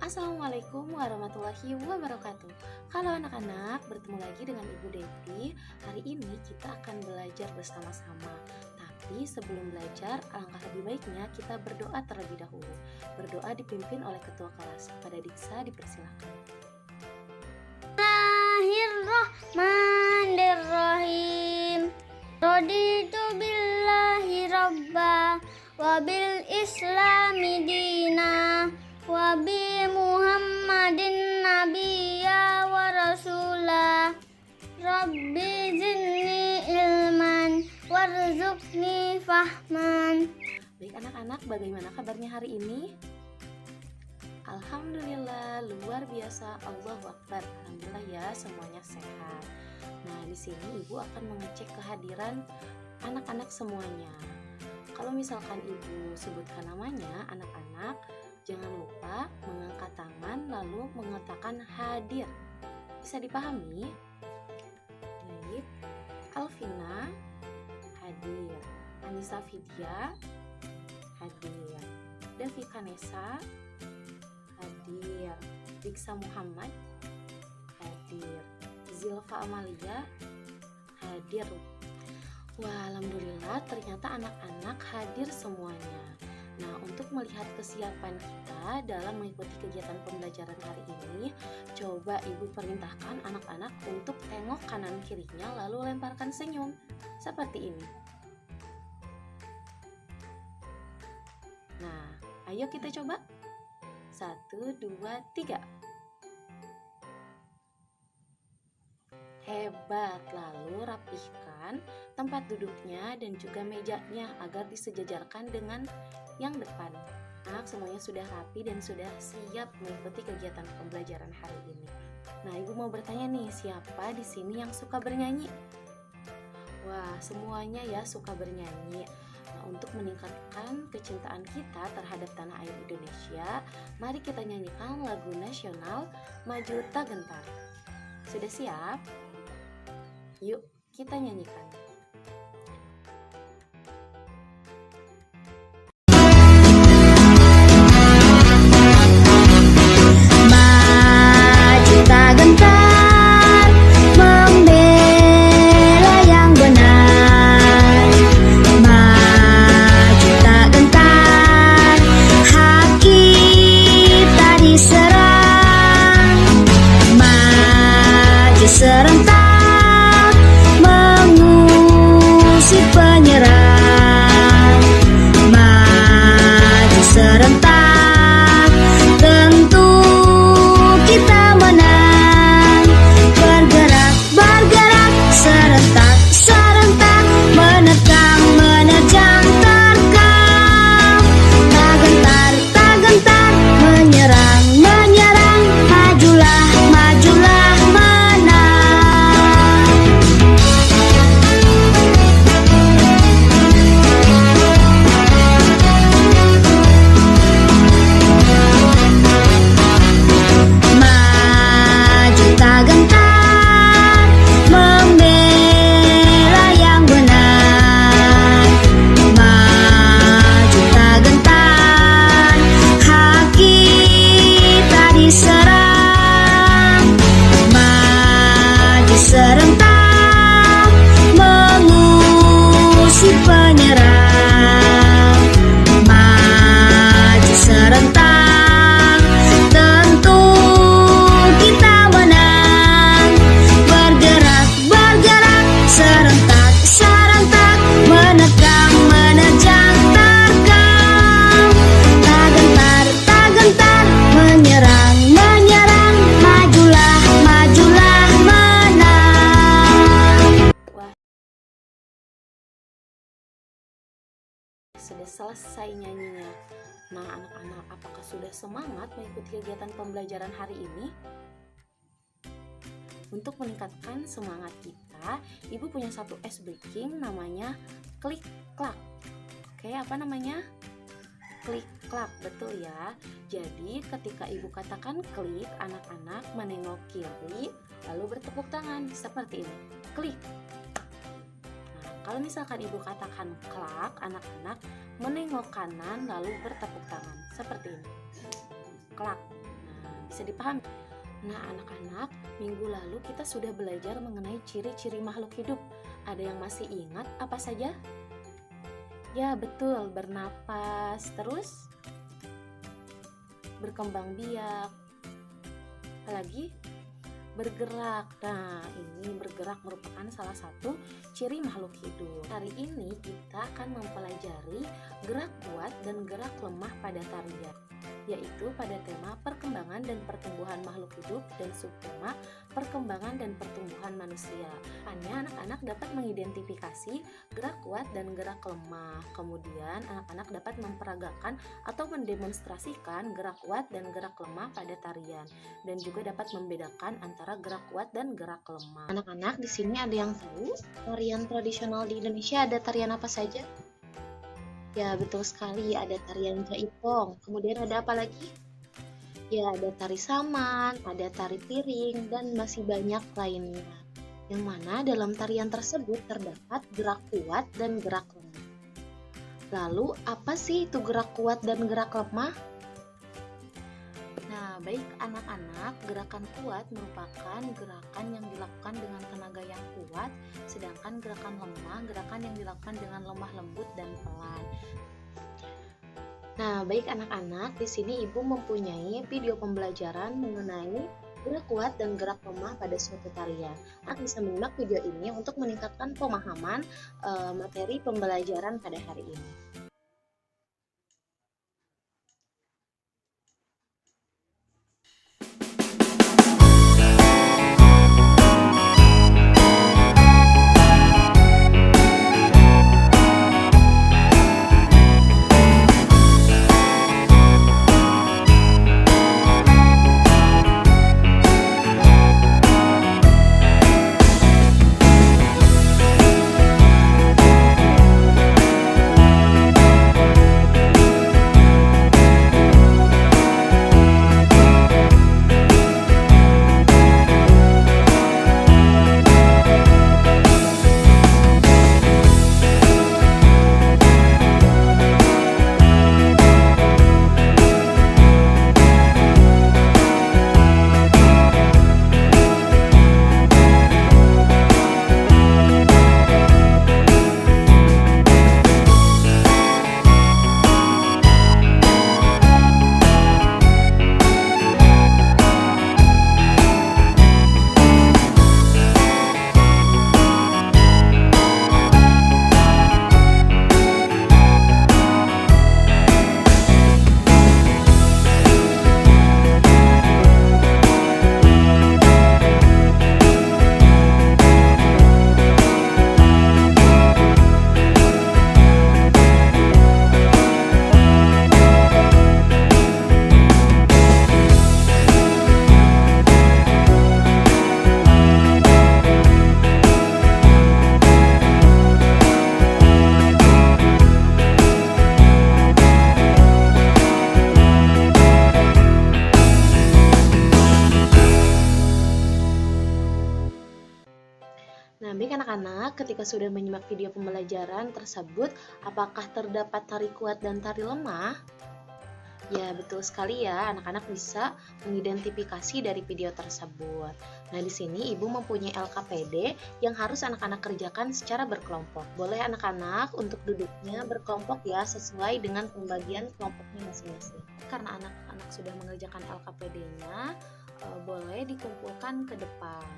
Assalamualaikum warahmatullahi wabarakatuh. Halo anak-anak, bertemu lagi dengan Ibu Devi. Hari ini kita akan belajar bersama-sama. Tapi sebelum belajar, alangkah lebih baiknya kita berdoa terlebih dahulu. Berdoa dipimpin oleh ketua kelas. Pada Diksa dipersilakan. Bismillahirrahmanirrahim. Raditu billahi rabba wa bil islami dina wa bi muhammadin nabiyya wa rasula. Rabbi zidni ilman warzuqni fahman. Baik anak-anak, bagaimana kabarnya hari ini? Alhamdulillah, luar biasa, Allahu Akbar. Alhamdulillah ya, semuanya sehat. Nah, di sini Ibu akan mengecek kehadiran anak-anak semuanya. Kalau misalkan Ibu sebutkan namanya, anak-anak jangan lupa mengangkat tangan lalu mengatakan hadir. Bisa dipahami? Baik. Alvina hadir. Anissa Vidya hadir. Devi Kanesa hadir. Diksa Muhammad hadir. Zilfa Amalia hadir. Wah, alhamdulillah ternyata anak-anak hadir semuanya. Nah, untuk melihat kesiapan kita dalam mengikuti kegiatan pembelajaran hari ini, coba Ibu perintahkan anak-anak untuk tengok kanan kirinya lalu lemparkan senyum seperti ini. Nah, ayo kita coba. 1, 2, 3. Hebat. Lalu rapihkan tempat duduknya dan juga mejanya agar disejajarkan dengan yang depan. Anak semuanya sudah rapi dan sudah siap mengikuti kegiatan pembelajaran hari ini. Nah, Ibu mau bertanya nih, siapa di sini yang suka bernyanyi? Wah, semuanya ya suka bernyanyi. Nah, untuk meningkatkan kecintaan kita terhadap tanah air Indonesia, mari kita nyanyikan lagu nasional Maju Tak Gentar. Sudah siap? Yuk, kita nyanyikan. Maju tak gentar, membela yang benar. Maju tak gentar, hak kita diserang. Maju serentak, mengusir penyerang. Maju serentak, tentu kita menang. Bergerak, bergerak, serentak, serentak, menerkam, menerjang, terkam. Tak gentar, tak gentar, menyerang, menyerang. Majulah, majulah, menang. Maju tak gentar, membela yang benar. Maju tak gentar, hak kita diserang. Maju serentak, mengusir penyerang. Maju serentak, tentu kita menang. Bergerak, bergerak, serentak, serentak, menerkam, menerjang, terkam. Tak gentar, tak gentar, menyerang, menyerang. Majulah, majulah, menang. Wah, sudah selesai nyanyinya. Nah, anak-anak, apakah sudah semangat mengikuti kegiatan pembelajaran hari ini? Untuk meningkatkan semangat kita, Ibu punya satu ice breaking namanya klik klak. Oke, apa namanya? Klik klak, betul ya. Jadi, ketika Ibu katakan klik, anak-anak menengok kiri lalu bertepuk tangan seperti ini. Klik. Nah, kalau misalkan Ibu katakan klak, anak-anak menengok kanan lalu bertepuk tangan seperti ini. Klak. Nah, Bisa dipahami? Nah, anak-anak, minggu lalu kita sudah belajar mengenai ciri-ciri makhluk hidup. Ada yang masih ingat apa saja? Ya, betul, bernapas, terus berkembang biak. Apalagi bergerak. Nah, ini bergerak merupakan salah satu ciri makhluk hidup. Hari ini kita akan mempelajari gerak kuat dan gerak lemah pada tarian, yaitu pada tema perkembangan dan pertumbuhan makhluk hidup dan subtema perkembangan dan pertumbuhan manusia. Hanya anak-anak dapat mengidentifikasi gerak kuat dan gerak lemah. Kemudian anak-anak dapat memperagakan atau mendemonstrasikan gerak kuat dan gerak lemah pada tarian, dan juga dapat membedakan antara gerak kuat dan gerak lemah. Anak-anak, di sini ada yang tahu tarian tradisional di Indonesia ada tarian apa saja? Ya, betul sekali, ada tarian jaipong. Kemudian ada apa lagi? Ya, ada tari saman, ada tari piring, dan masih banyak lainnya. Yang mana dalam tarian tersebut terdapat gerak kuat dan gerak lemah. Lalu, apa sih itu gerak kuat dan gerak lemah? Nah, baik anak-anak, gerakan kuat merupakan gerakan yang dilakukan dengan tenaga yang kuat, sedangkan gerakan lemah, gerakan yang dilakukan dengan lemah lembut dan pelan. Nah, baik anak-anak, di sini Ibu mempunyai video pembelajaran mengenai gerak kuat dan gerak lemah pada suatu tarian. Anak bisa menyimak video ini untuk meningkatkan pemahaman materi pembelajaran pada hari ini. Nah, baik anak-anak, ketika sudah menyimak video pembelajaran tersebut, apakah terdapat tari kuat dan tari lemah? Ya, betul sekali ya, anak-anak bisa mengidentifikasi dari video tersebut. Nah, di sini Ibu mempunyai LKPD yang harus anak-anak kerjakan secara berkelompok. Boleh anak-anak untuk duduknya berkelompok ya, sesuai dengan pembagian kelompoknya masing-masing. Karena anak-anak sudah mengerjakan LKPD-nya, boleh dikumpulkan ke depan.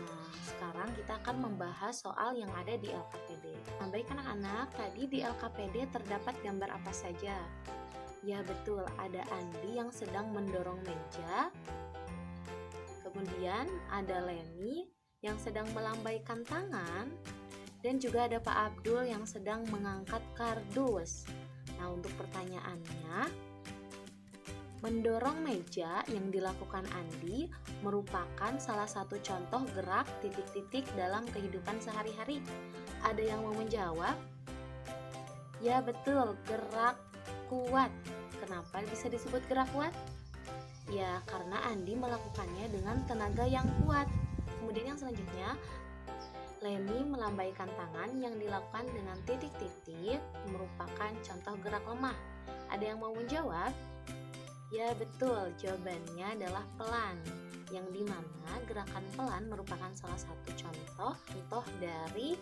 Nah, sekarang kita akan membahas soal yang ada di LKPD. Nah, baik anak-anak, tadi di LKPD terdapat gambar apa saja? Ya betul, ada Andi yang sedang mendorong meja. Kemudian ada Leni yang sedang melambaikan tangan. Dan juga ada Pak Abdul yang sedang mengangkat kardus. Nah, untuk pertanyaannya, mendorong meja yang dilakukan Andi merupakan salah satu contoh gerak titik-titik dalam kehidupan sehari-hari. Ada yang mau menjawab? Ya betul, gerak kuat. Kenapa bisa disebut gerak kuat? Ya, karena Andi melakukannya dengan tenaga yang kuat. Kemudian yang selanjutnya, Leni melambaikan tangan yang dilakukan dengan titik-titik merupakan contoh gerak lemah. Ada yang mau menjawab? Ya betul, jawabannya adalah pelan, yang dimana gerakan pelan merupakan salah satu contoh dari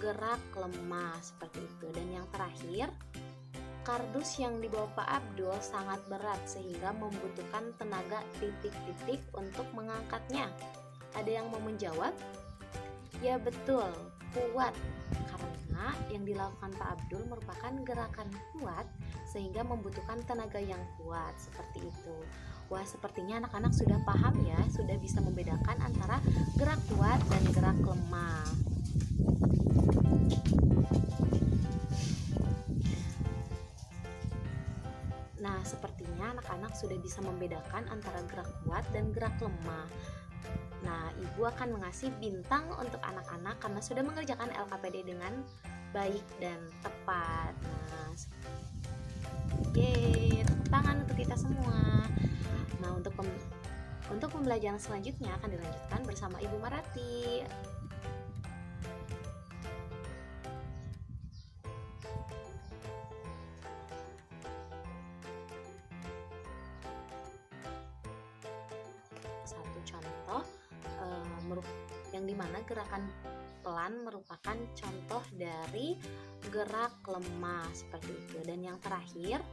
gerak lemah seperti itu. Dan yang terakhir, kardus yang dibawa Pak Abdul sangat berat sehingga membutuhkan tenaga titik-titik untuk mengangkatnya. Ada yang mau menjawab? Ya betul, kuat. Karena yang dilakukan Pak Abdul merupakan gerakan kuat sehingga membutuhkan tenaga yang kuat seperti itu. Wah, sepertinya anak-anak sudah paham ya, sudah bisa membedakan antara gerak kuat dan gerak lemah. Nah, sepertinya anak-anak sudah bisa membedakan antara gerak kuat dan gerak lemah. Nah, Ibu akan mengasih bintang untuk anak-anak karena sudah mengerjakan LKPD dengan baik dan tepat. Nah, tepuk tangan untuk kita semua. Nah, untuk pembelajaran selanjutnya akan dilanjutkan bersama Ibu Marati. Satu contoh yang dimana gerakan pelan merupakan contoh dari gerak lemah seperti itu. Dan yang terakhir,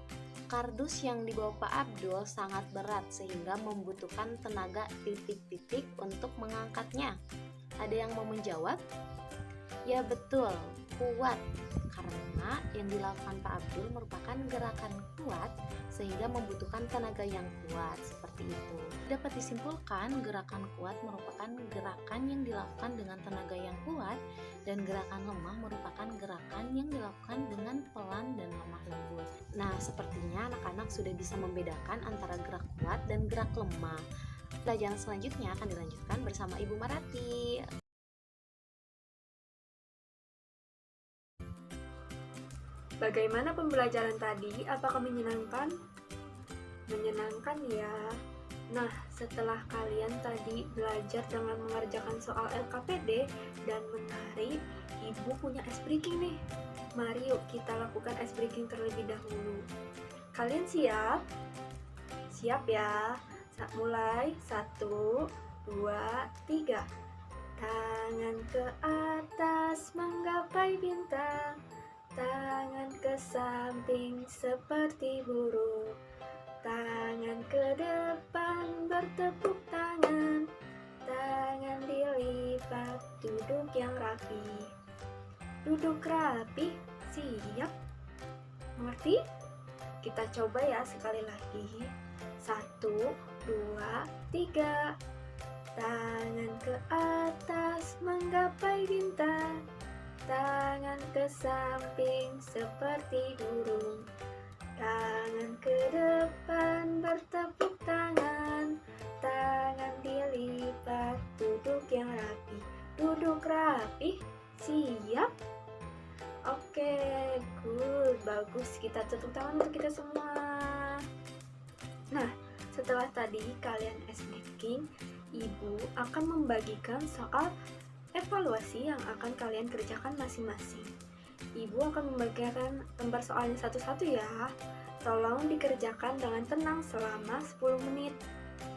kardus yang dibawa Pak Abdul sangat berat sehingga membutuhkan tenaga titik-titik untuk mengangkatnya. Ada yang mau menjawab? Ya betul, kuat. Karena yang dilakukan Pak Abdul merupakan gerakan kuat sehingga membutuhkan tenaga yang kuat seperti itu. Dapat disimpulkan gerakan kuat merupakan gerakan yang dilakukan dengan tenaga yang kuat dan gerakan lemah merupakan gerakan yang dilakukan dengan pelan dan lemah lembut. Nah, sepertinya anak-anak sudah bisa membedakan antara gerak kuat dan gerak lemah. Pelajaran selanjutnya akan dilanjutkan bersama Ibu Marati. Bagaimana pembelajaran tadi? Apakah menyenangkan? Menyenangkan ya. Nah, setelah kalian tadi belajar dengan mengerjakan soal LKPD dan menari, Ibu punya ice breaking nih. Mari yuk kita lakukan ice breaking terlebih dahulu. Kalian siap? Siap ya? Mulai 1, 2, 3. Tangan ke atas menggapai bintang, tangan ke samping seperti burung, tangan ke depan bertepuk tangan, tangan dilipat, duduk yang rapi. Duduk rapi, siap? Mengerti? Kita coba ya sekali lagi. 1, 2, 3. Tangan ke atas menggapai bintang, tangan ke samping seperti burung, tangan ke depan bertepuk tangan, tangan dilipat, duduk yang rapi. Duduk rapi, siap? Oke, good, bagus. Kita tepuk tangan untuk kita semua. Nah, setelah tadi kalian ice breaking, Ibu akan membagikan soal evaluasi yang akan kalian kerjakan masing-masing. Ibu akan membagikan lembar soalnya satu-satu ya. Tolong dikerjakan dengan tenang selama 10 menit.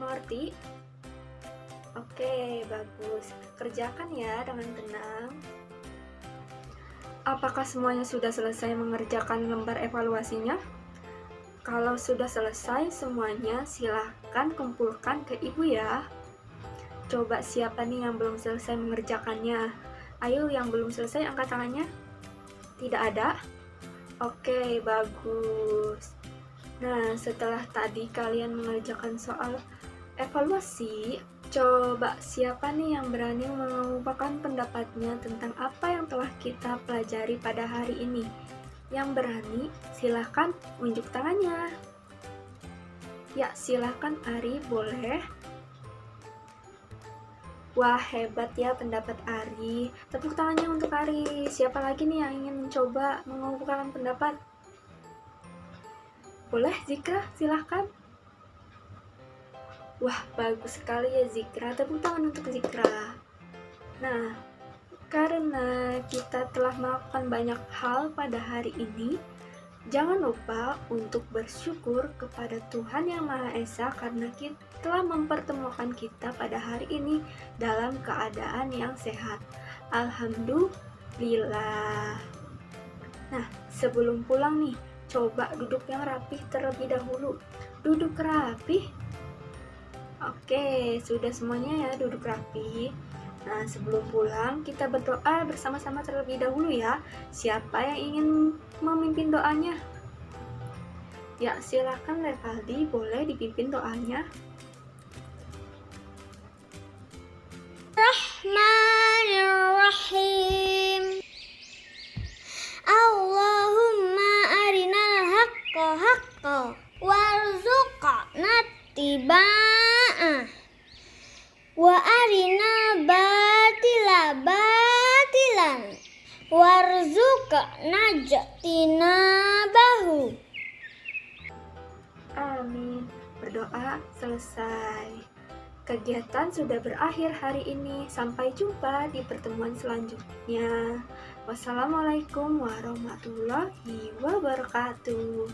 Mengerti? Oke, bagus. Kerjakan ya dengan tenang. Apakah semuanya sudah selesai mengerjakan lembar evaluasinya? Kalau sudah selesai semuanya, silahkan kumpulkan ke Ibu ya. Coba siapa nih yang belum selesai mengerjakannya? Ayo yang belum selesai angkat tangannya. Tidak ada? Oke, bagus. Nah, setelah tadi kalian mengerjakan soal evaluasi, coba siapa nih yang berani mengungkapkan pendapatnya tentang apa yang telah kita pelajari pada hari ini? Yang berani, silahkan unjuk tangannya. Ya, silahkan Ari, boleh. Wah, hebat ya pendapat Ari. Tepuk tangannya untuk Ari. Siapa lagi nih yang ingin mencoba mengungkapkan pendapat? Boleh, Zikra, silahkan. Wah, bagus sekali ya Zikra. Tepuk tangan untuk Zikra. Nah, karena kita telah melakukan banyak hal pada hari ini, Jangan lupa untuk bersyukur kepada Tuhan Yang Maha Esa karena telah mempertemukan kita pada hari ini dalam keadaan yang sehat. Alhamdulillah. Nah, sebelum pulang nih, coba duduk yang rapih terlebih dahulu. Duduk rapih. Oke, sudah semuanya ya duduk rapih. Nah, sebelum pulang kita berdoa bersama-sama terlebih dahulu ya. Siapa yang ingin memimpin doanya? Ya, silakan Revaldi, boleh dipimpin doanya. Bismillahirrahmanirrahim. Allahumma arinal haqqa haqqa warzuqna ittiba'ah wa arina batila batilan warzuqna ijtinabahu. Amin. Berdoa selesai. Kegiatan sudah berakhir hari ini. Sampai jumpa di pertemuan selanjutnya. Wassalamualaikum warahmatullahi wabarakatuh.